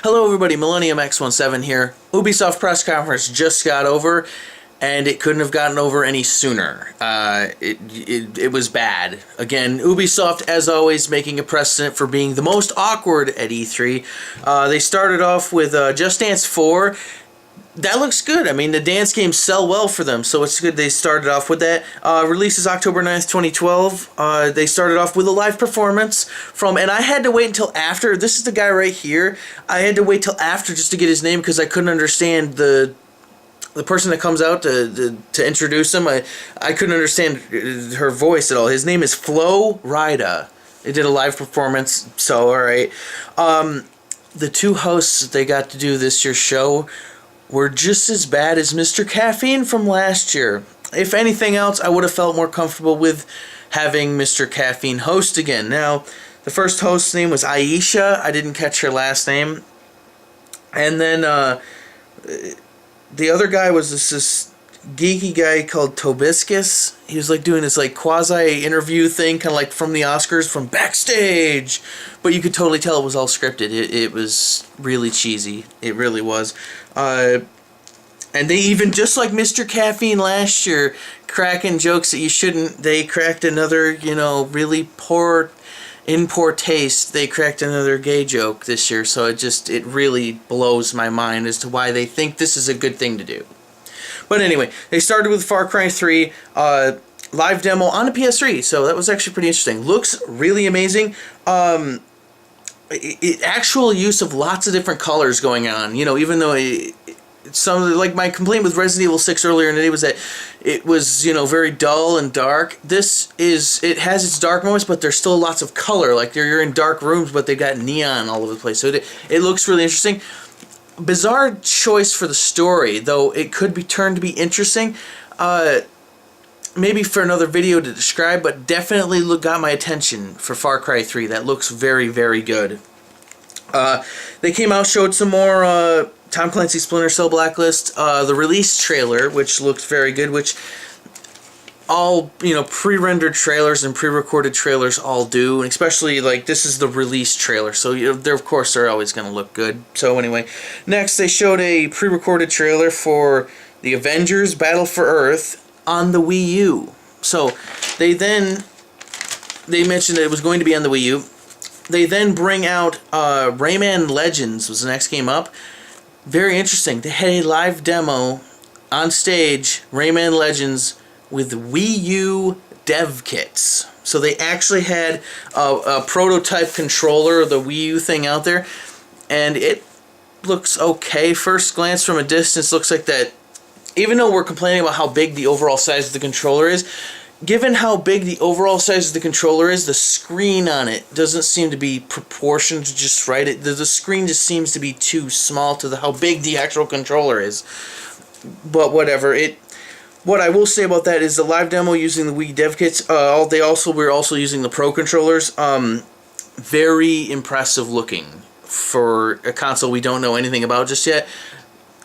Hello everybody, MillenniumX17 here. Ubisoft press conference just got over, and it couldn't have gotten over any sooner. It was bad. Again, Ubisoft, as always, making a precedent for being the most awkward at E3. They started off with Just Dance 4. That looks good. I mean, the dance games sell well for them, so it's good they started off with that. Releases October 9th, 2012. They started off with a live performance from, and I had to wait until after. This is the guy right here. I had to wait till after just to get his name because I couldn't understand the person that comes out to introduce him. I couldn't understand her voice at all. His name is Flo Rida. They did a live performance, so alright. The two hosts that they got to do this year's show were just as bad as Mr. Caffeine from last year. If anything else, I would have felt more comfortable with having Mr. Caffeine host again. Now, the first host's name was Aisha. I didn't catch her last name. And then the other guy was this geeky guy called Tobiscus. He was like doing this like quasi-interview thing, kind of like from the Oscars, from backstage. But you could totally tell it was all scripted. It was really cheesy. It really was. And they even, just like Mr. Caffeine last year, cracking jokes that you shouldn't, they cracked another, really in poor taste, they cracked another gay joke this year. So it really blows my mind as to why they think this is a good thing to do. But anyway, they started with Far Cry 3, live demo on the PS3, so that was actually pretty interesting. Looks really amazing. Actual use of lots of different colors going on, even though like my complaint with Resident Evil 6 earlier in the day was that it was, very dull and dark. It has its dark moments, but there's still lots of color. Like you're in dark rooms, but they've got neon all over the place. So it looks really interesting. Bizarre choice for the story, though it could be turned to be interesting. Maybe for another video to describe, but definitely got my attention for Far Cry 3. That looks very, very good. They came out, showed some more Tom Clancy's Splinter Cell Blacklist, the release trailer, which looked very good, which all, pre-rendered trailers and pre-recorded trailers all do, and especially, like, this is the release trailer, so, of course, they're always going to look good. So, anyway, next, they showed a pre-recorded trailer for the Avengers Battle for Earth on the Wii U. So, they mentioned that it was going to be on the Wii U. They then bring out Rayman Legends was the next game up. Very interesting. They had a live demo on stage, Rayman Legends, with Wii U dev kits. So they actually had a prototype controller, the Wii U thing out there, and it looks okay. First glance from a distance, looks like that. Even though we're complaining about how big the overall size of the controller is, given how big the overall size of the controller is, the screen on it doesn't seem to be proportioned just right. The screen just seems to be too small to how big the actual controller is. But whatever. What I will say about that is the live demo using the Wii dev kits. We're also using the Pro controllers. Very impressive looking for a console we don't know anything about just yet.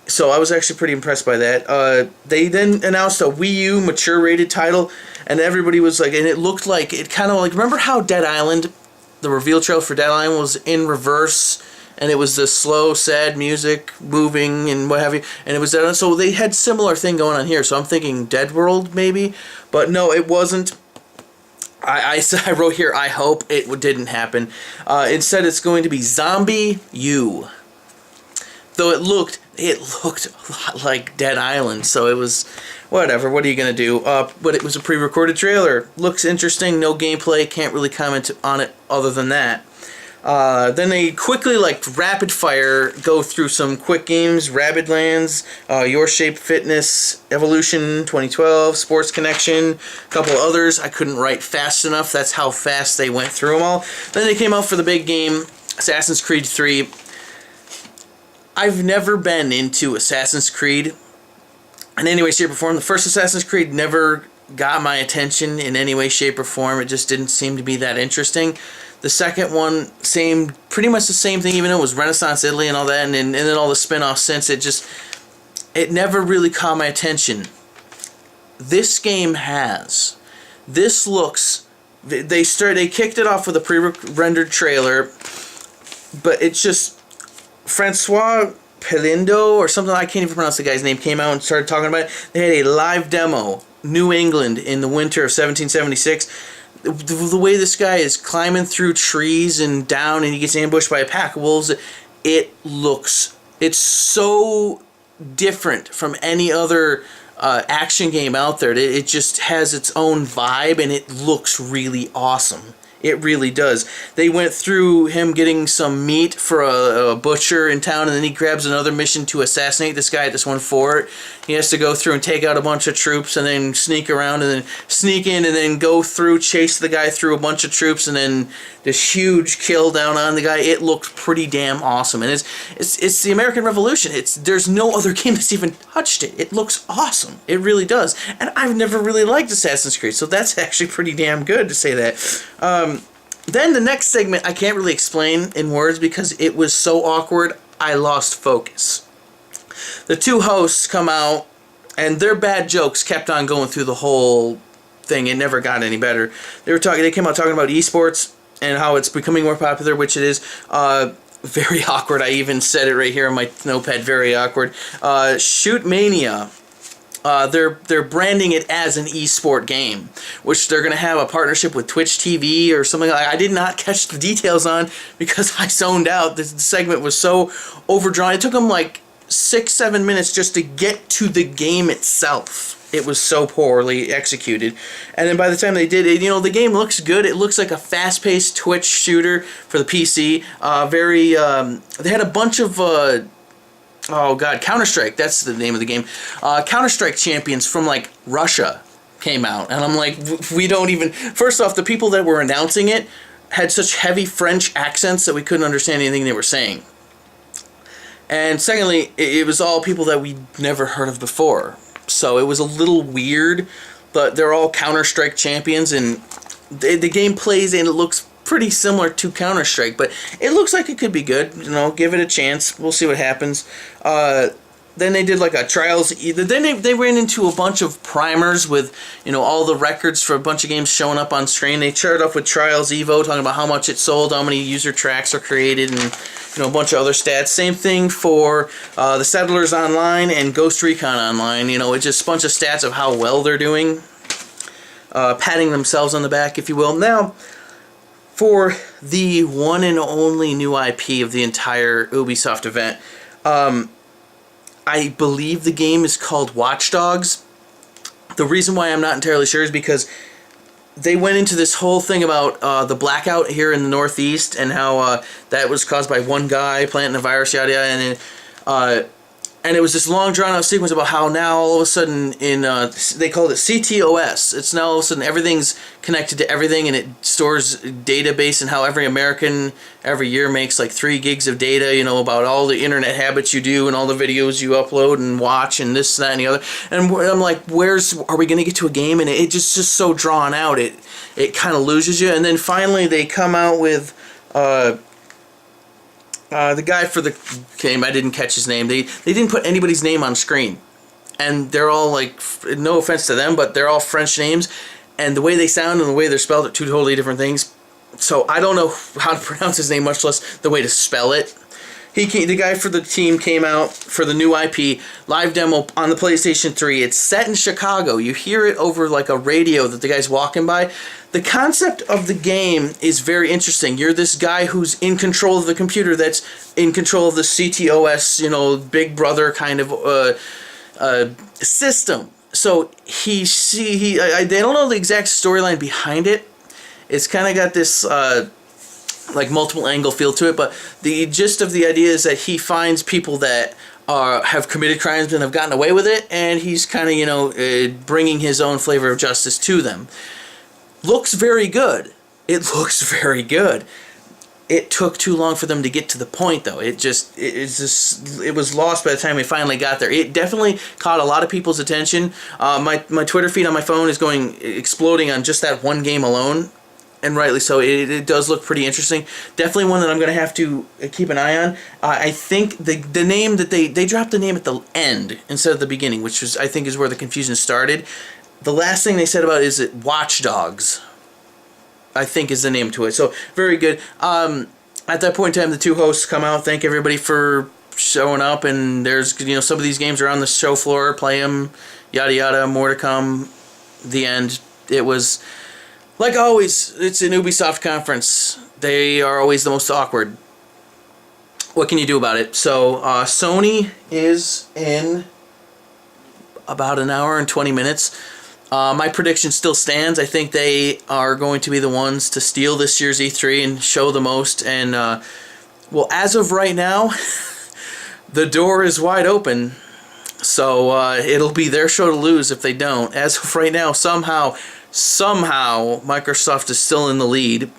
So I was actually pretty impressed by that. They then announced a Wii U mature rated title, and everybody was like, and it looked like, it kind of like, remember how Dead Island, the reveal trailer for Dead Island was in reverse, and it was the slow, sad music moving and what have you, and it was Dead Island. So they had similar thing going on here, so I'm thinking Dead World maybe, but no, it wasn't. I wrote here, I hope it didn't happen. Instead, it's going to be Zombie U. Though it looked a lot like Dead Island, so it was whatever. What are you gonna do? But it was a pre-recorded trailer. Looks interesting. No gameplay. Can't really comment on it other than that. Then they quickly, like rapid fire, go through some quick games. Rabbids, Your Shape Fitness, Evolution 2012, Sports Connection, a couple others. I couldn't write fast enough. That's how fast they went through them all. Then they came out for the big game, Assassin's Creed 3. I've never been into Assassin's Creed in any way, shape, or form. The first Assassin's Creed never got my attention in any way, shape, or form. It just didn't seem to be that interesting. The second one, pretty much the same thing, even though it was Renaissance Italy and all that, and then all the spin-offs since, it never really caught my attention. This game has. This looks, they kicked it off with a pre-rendered trailer, but it's just, Francois Pelindo or something, I can't even pronounce the guy's name, came out and started talking about it. They had a live demo, New England in the winter of 1776. The way this guy is climbing through trees and down and he gets ambushed by a pack of wolves, it's so different from any other action game out there. It just has its own vibe and it looks really awesome. It really does. They went through him getting some meat for a butcher in town, and then he grabs another mission to assassinate this guy at this one fort. He has to go through and take out a bunch of troops, and then sneak around, and then sneak in, and then go through, chase the guy through a bunch of troops, and then this huge kill down on the guy. It looked pretty damn awesome, and it's the American Revolution. There's no other game that's even touched it. It looks awesome. It really does. And I've never really liked Assassin's Creed, so that's actually pretty damn good to say that. Then the next segment I can't really explain in words because it was so awkward I lost focus. The two hosts come out and their bad jokes kept on going through the whole thing. It never got any better. They came out talking about esports and how it's becoming more popular, which it is. Very awkward. I even said it right here on my notepad. Very awkward. Shoot Mania. They're branding it as an esport game, which they're going to have a partnership with Twitch TV or something. I did not catch the details on because I zoned out. The segment was so overdrawn. It took them like 6-7 minutes just to get to the game itself. It was so poorly executed. And then by the time they did it, the game looks good. It looks like a fast-paced Twitch shooter for the PC. They had a bunch of oh god, Counter-Strike, that's the name of the game. Counter-Strike champions from like Russia came out, and I'm like, we don't even... First off, the people that were announcing it had such heavy French accents that we couldn't understand anything they were saying. And secondly, it was all people that we'd never heard of before. So it was a little weird, but they're all Counter-Strike champions, and the game plays and it looks pretty similar to Counter-Strike, but it looks like it could be good. Give it a chance. We'll see what happens. Then they did like a trials. Then they ran into a bunch of primers with all the records for a bunch of games showing up on screen. They started off with Trials Evo, talking about how much it sold, how many user tracks are created, and a bunch of other stats. Same thing for the Settlers Online and Ghost Recon Online. It's just a bunch of stats of how well they're doing, patting themselves on the back, if you will. Now, for the one and only new IP of the entire Ubisoft event, I believe the game is called Watch Dogs. The reason why I'm not entirely sure is because they went into this whole thing about the blackout here in the Northeast and how that was caused by one guy planting a virus, yada yada, and it was this long drawn-out sequence about how now all of a sudden they called it CTOS. It's now all of a sudden everything's connected to everything, and it stores database, and how every American every year makes like 3 gigs of data, about all the internet habits you do and all the videos you upload and watch and this, that, and the other. And I'm like, are we going to get to a game? And it just so drawn out. It kind of loses you. And then finally they come out with... the guy for the game, I didn't catch his name. They didn't put anybody's name on screen. And they're all like, no offense to them, but they're all French names. And the way they sound and the way they're spelled are 2 totally different things. So I don't know how to pronounce his name, much less the way to spell it. The guy for the team came out for the new IP, live demo on the PlayStation 3. It's set in Chicago. You hear it over like a radio that the guy's walking by. The concept of the game is very interesting. You're this guy who's in control of the computer that's in control of the CTOS, Big Brother kind of system. So they don't know the exact storyline behind it. It's kind of got this... like multiple angle feel to it, but the gist of the idea is that he finds people that have committed crimes and have gotten away with it, and he's kind of bringing his own flavor of justice to them. Looks very good. It looks very good. It took too long for them to get to the point, though. It was lost by the time we finally got there. It definitely caught a lot of people's attention. My Twitter feed on my phone is exploding on just that one game alone. And rightly so. It does look pretty interesting. Definitely one that I'm going to have to keep an eye on. I think the name that they dropped the name at the end instead of the beginning, which I think is where the confusion started. The last thing they said about it is Watch Dogs, I think is the name to it. So very good. at that point in time, the two hosts come out, thank everybody for showing up, and there's, you know, some of these games are on the show floor, play them, yada yada, more to come. The end. It was, like always, it's an Ubisoft conference. They are always the most awkward. What can you do about it? So, Sony is in about an hour and 20 minutes. My prediction still stands. I think they are going to be the ones to steal this year's E3 and show the most. And, well, as of right now, the door is wide open. So it'll be their show to lose if they don't. As of right now, somehow, Microsoft is still in the lead.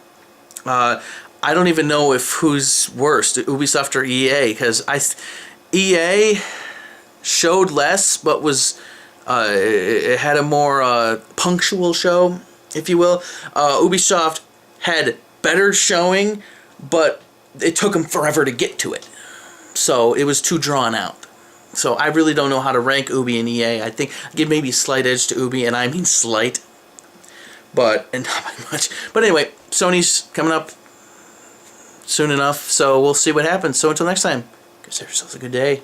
I don't even know if who's worst, Ubisoft or EA, because EA showed less, but was it had a more punctual show, if you will. Ubisoft had better showing, but it took them forever to get to it, so it was too drawn out. So I really don't know how to rank Ubi and EA. I think I give maybe a slight edge to Ubi, and I mean slight, and not by much. But anyway, Sony's coming up soon enough, so we'll see what happens. So until next time, guys, have yourselves a good day.